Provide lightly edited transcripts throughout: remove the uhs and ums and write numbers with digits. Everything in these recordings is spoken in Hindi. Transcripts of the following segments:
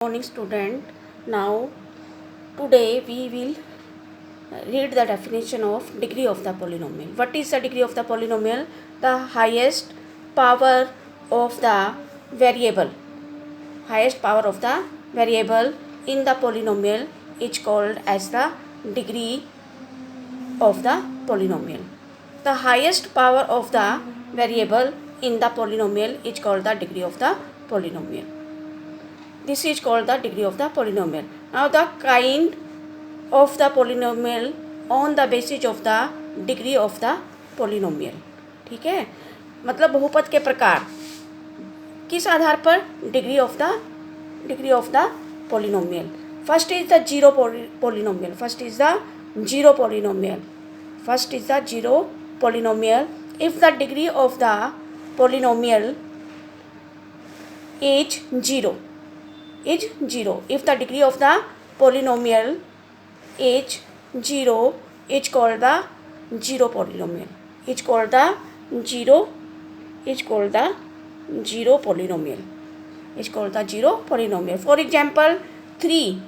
Morning student. Now today we will read the definition of degree of the polynomial. What is the degree of the polynomial? The highest power of the variable. Highest power of the variable in the polynomial is called as the degree of the polynomial. The highest power of the variable in the polynomial is called the degree of the polynomial. This is called the degree of the polynomial. Now the kind of the polynomial on the basis of the degree of the polynomial. ठीक है, मतलब बहुपद के प्रकार किस आधार पर? Degree of the polynomial. First is the zero polynomial. First is the zero polynomial. If the degree of the polynomial is zero. If the degree of the polynomial is zero, it's called the zero polynomial. It's called the zero polynomial. For example, 3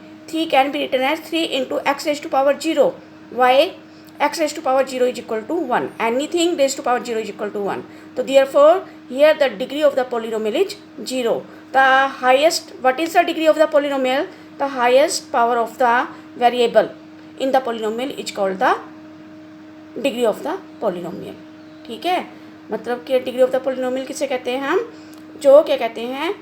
can be written as 3 into x raised to power 0. Why? X raised to power 0 is equal to 1. Anything raised to power 0 is equal to 1. So therefore here the degree of the polynomial is 0. The highest, what is the degree of the polynomial? The highest power of the variable in the polynomial is called the degree of the polynomial. ठीक है, मतलब कि डिग्री ऑफ द पोलिनोमियल किसे कहते हैं? हम जो क्या कहते हैं,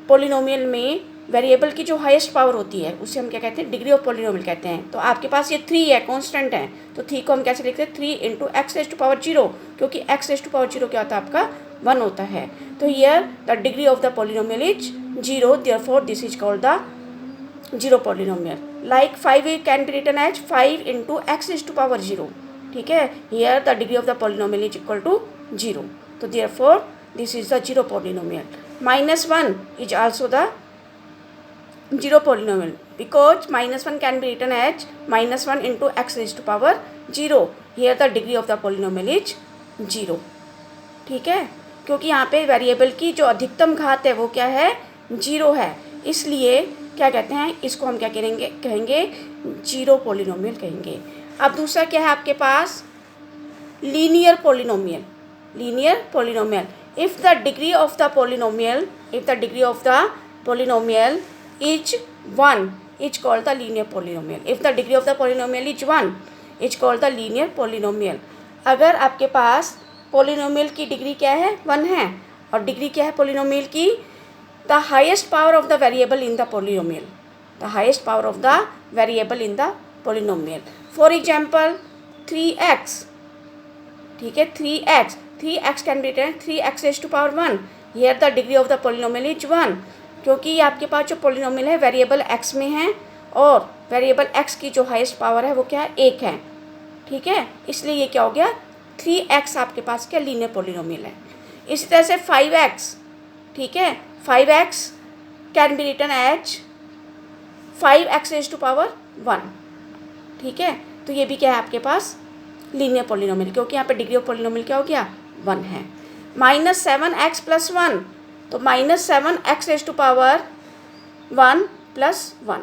पोलिनोमियल में वेरिएबल की जो हाईएस्ट पावर होती है उसे हम क्या कहते हैं? डिग्री ऑफ पोलिनोमियल कहते हैं. तो आपके पास ये 3 है, कांस्टेंट है, तो 3 को हम कैसे लिखते हैं? 3 into x raise to power 0, क्योंकि एक्स रेज टू पावर 0 क्या होता है? आपका 1 होता है. तो here the degree of the polynomial is 0, therefore this is called the zero polynomial. Like 5 can be written as 5 into x raise to power 0. ठीक है, here the degree of the polynomial is equal to 0. तो therefore this is the zero polynomial. -1 is also the zero polynomial because -1 can be written as -1 into x raised to power 0. Here the degree of the polynomial is 0. ठीक है, क्योंकि यहाँ पे वेरिएबल की जो अधिकतम घात है वो क्या है? 0 है. इसलिए क्या कहते हैं इसको? हम क्या कहेंगे जीरो पोलिनोमियल कहेंगे. अब दूसरा क्या है आपके पास? Linear polynomial. If the degree of the polynomial is 1, it's called the linear polynomial. If the degree of the polynomial is 1, it's called the linear polynomial. अगर आपके पास पोलिनोमियल की डिग्री क्या है? 1 है. और डिग्री क्या है पोलिनोमियल की? The highest power of the variable in the polynomial. For example 3x. ठीक है, 3x can be written 3x raise to power 1. Here the degree of the polynomial is 1, क्योंकि आपके पास जो पोलिनोमियल है वेरिएबल x में है और वेरिएबल x की जो हाईएस्ट पावर है वो क्या है? 1 है. ठीक है, इसलिए ये क्या हो गया? 3x आपके पास क्या लीनियर पोलिनोमियल है. इसी तरह से 5x. ठीक है, 5x can be written as 5x raise to power 1. ठीक है, तो ये भी क्या है आपके पास? लीनियर पोलिनोमियल, क्योंकि यहाँ पे डिग्री ऑफ पोलिनोमियल क्या हो गया? 1 है. -7x + 1, तो -7x रेज टू पावर 1 + 1.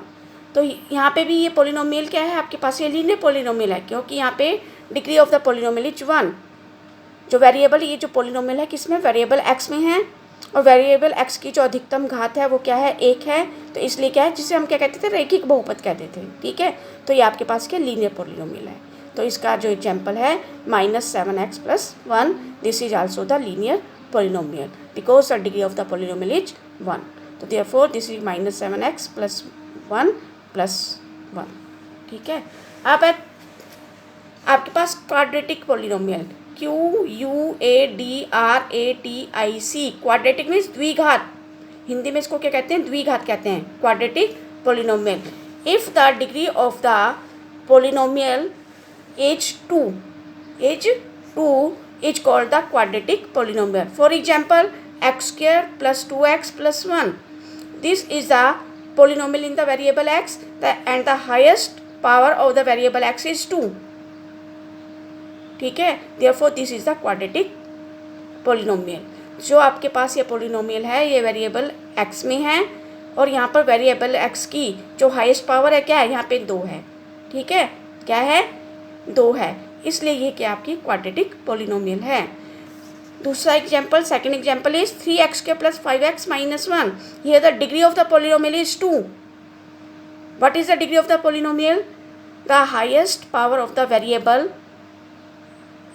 तो यहाँ पे भी ये पोलिनोमियल क्या है आपके पास? ये लीनियर पोलिनोमियल है, क्योंकि यहाँ पे degree of the polynomial is 1. जो वेरिएबल, ये जो पोलिनोमियल है किसमें? वेरिएबल x में है, और वेरिएबल x की जो अधिकतम घात है वो क्या है? 1 है. तो इसलिए क्या है, जिसे हम क्या कहते थे? रैखिक बहुपद कहते थे. ठीक है, तो ये आपके पास क्या? लीनियर पोलिनोमियल है. तो इसका जो एग्जाम्पल है -7x + 1, this is also the linear polynomial because the degree of the polynomial is 1. तो देयरफॉर दिस इज -7x + 1 + 1. ठीक है, अब आपके पास quadratic polynomial QUADRATIC. Quadratic means द्विघात. हिंदी में इसको क्या कहते हैं? द्विघात कहते हैं, quadratic polynomial. If the degree of the polynomial is 2 is called the quadratic polynomial. For example, x² + 2x + 1. This is the polynomial in the variable x, and the highest power of the variable x is 2. ठीक है, therefore this is the quadratic polynomial. जो आपके पास ये पोलिनोमियल है ये वेरिएबल x में है और यहाँ पर वेरिएबल x की जो हाईएस्ट पावर है क्या है, यहाँ पे 2 है। ठीक है, क्या है, 2 है, इसलिए ये क्या आपकी क्वाड्रेटिक पॉलिनोमियल है। दूसरा example, second example is 3x² + 5x - 1। Here the degree of the polynomial is 2। What is the degree of the polynomial? The highest power of the variable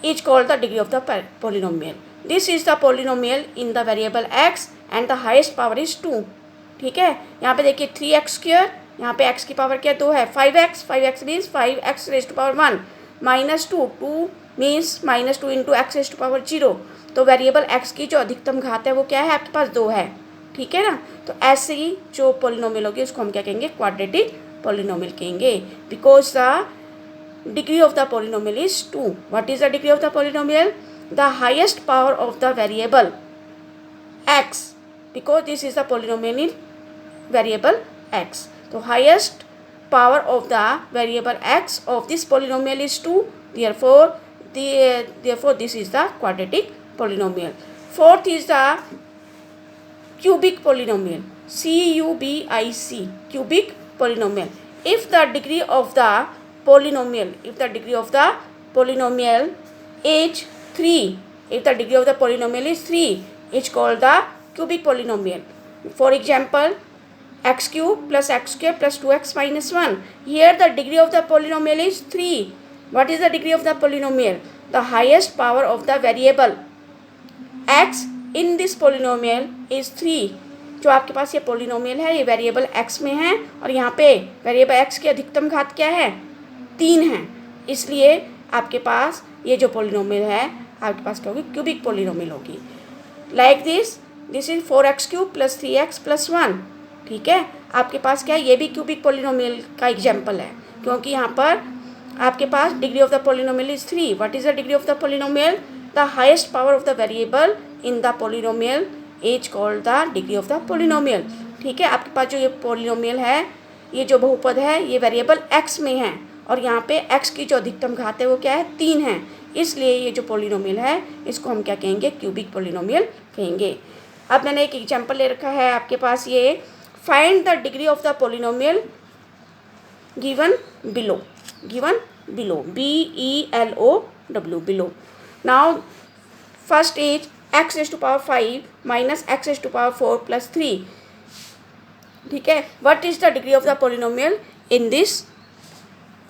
is called the degree of the polynomial. This is the polynomial in the variable x and the highest power is 2. ठीक है, यहाँ पे देखिए 3x², यहाँ पे x की पावर क्या 2 है, 5x means 5x raised to power 1 -2, 2 means -2 into x raised to power 0। तो वेरिएबल x की जो अधिकतम घात है वो क्या है, आपके पास 2 है। ठीक है ना, तो ऐसे ही जो पॉलिनोमियल होगी उसको हम क्या कहेंगे, क्वाड्रेटिक पॉलिनोमियल कहेंगे, because the degree of the polynomial is 2. What is the degree of the polynomial? The highest power of the variable x, because this is the polynomial in variable x. So highest power of the variable x of this polynomial is 2. Therefore this is the quadratic polynomial. Fourth is the cubic polynomial. CUBIC, cubic polynomial. If the degree of the polynomial is 3, it's called the cubic polynomial. For example, x³ + x² + 2x - 1. Here the degree of the polynomial is 3. What is the degree of the polynomial? The highest power of the variable x in this polynomial is 3. जो आपके पास ये पोलिनोमियल है ये वेरिएबल x में है और यहाँ पे वेरिएबल x की अधिकतम घात क्या है, 3 है, इसलिए आपके पास ये जो पोलिनोमियल है आपके पास क्या होगी, क्यूबिक पोलिनोमियल होगी। Like this is 4x³ + 3x + 1। ठीक है, आपके पास क्या है, ये भी क्यूबिक पोलिनोमियल का एग्जाम्पल है, क्योंकि यहाँ पर आपके पास degree of the polynomial is 3। What is the degree of the polynomial? The highest power of the variable in the polynomial is called the degree of the polynomial. ठीक है, आपके पास जो ये पोलिनोमियल है, ये जो बहुपद है, ये वेरिएबल x में है और यहाँ पे x की जो अधिकतम घात है वो क्या है, 3 है, इसलिए ये जो पोलिनोमियल है इसको हम क्या कहेंगे, क्यूबिक पोलिनोमियल कहेंगे। अब मैंने एक एग्जांपल ले रखा है आपके पास, ये find the degree of the polynomial given below, BELOW, below. Now first is x raised to power 5 minus x raised to power 4 plus 3. ठीक है, what is the degree of the polynomial in this?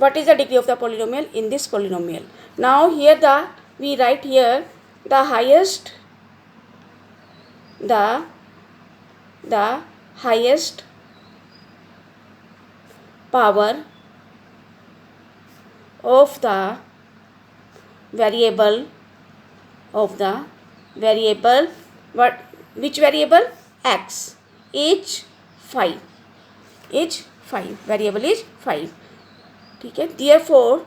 What is the degree of the polynomial in this polynomial? Now here we write here the highest power of the variable which variable? X is 5, variable is 5. ठीक है, therefore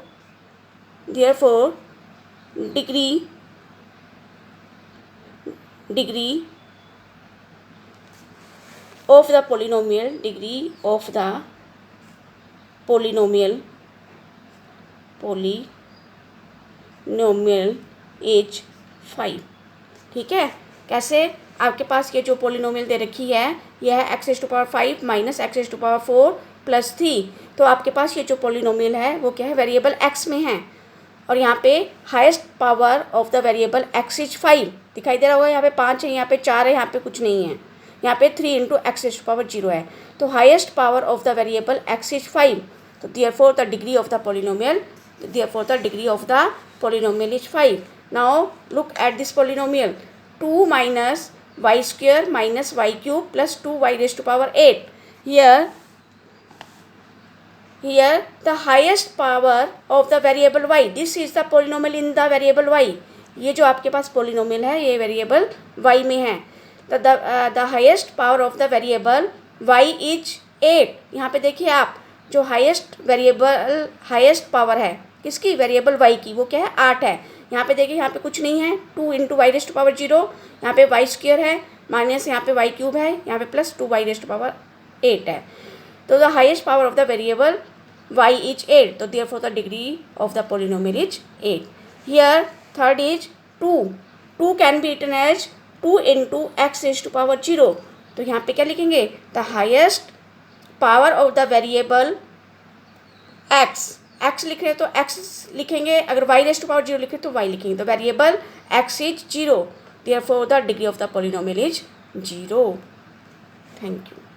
degree of the polynomial is 5. ठीक है, कैसे? आपके पास ये जो पोलिनोमियल दे रखी है यह है x raised to power 5 minus x raised to power 4 plus 3। तो आपके पास ये जो पोलिनोमियल है वो क्या है, वेरिएबल x में है और यहाँ पे highest power of the variable x is 5 दिखाई दे रहा होगा, यहाँ पे 5 है, यहाँ पे 4 है, यहाँ पे कुछ नहीं है, यहाँ पे 3 into x raised to power 0 है। तो highest power of the variable x is 5, तो therefore the degree of the polynomial is 5. Now look at this polynomial, 2 minus y² minus y³ plus 2y raised to power 8. Here the highest power of the variable y, this is the polynomial in the variable y। ये जो आपके पास पोलिनोमियल है ये वेरिएबल y में है। the highest power of the variable y is 8। यहाँ पे देखिए आप, जो हाईएस्ट पावर है किसकी, वेरिएबल y की, वो क्या है, 8 है। यहाँ पे देखिए, यहाँ पे कुछ नहीं है, 2 इंटू वाई रेस्ट पावर 0, यहाँ पे y² है, माइनस यहाँ पे y³ है, यहाँ पे प्लस 2y रेस्ट पावर 8 है। तो the highest power of the variable y is 8, तो therefore the degree of the polynomial is 8। Here third is 2 can be written as 2 into x raise to power 0। तो यहाँ पे क्या लिखेंगे, the highest power of the variable x लिख रहे हैं तो एक्स लिखेंगे, अगर y raise to power zero लिखे तो वाई लिखेंगे, तो variable x is zero, therefore the degree of the polynomial is zero. Thank you.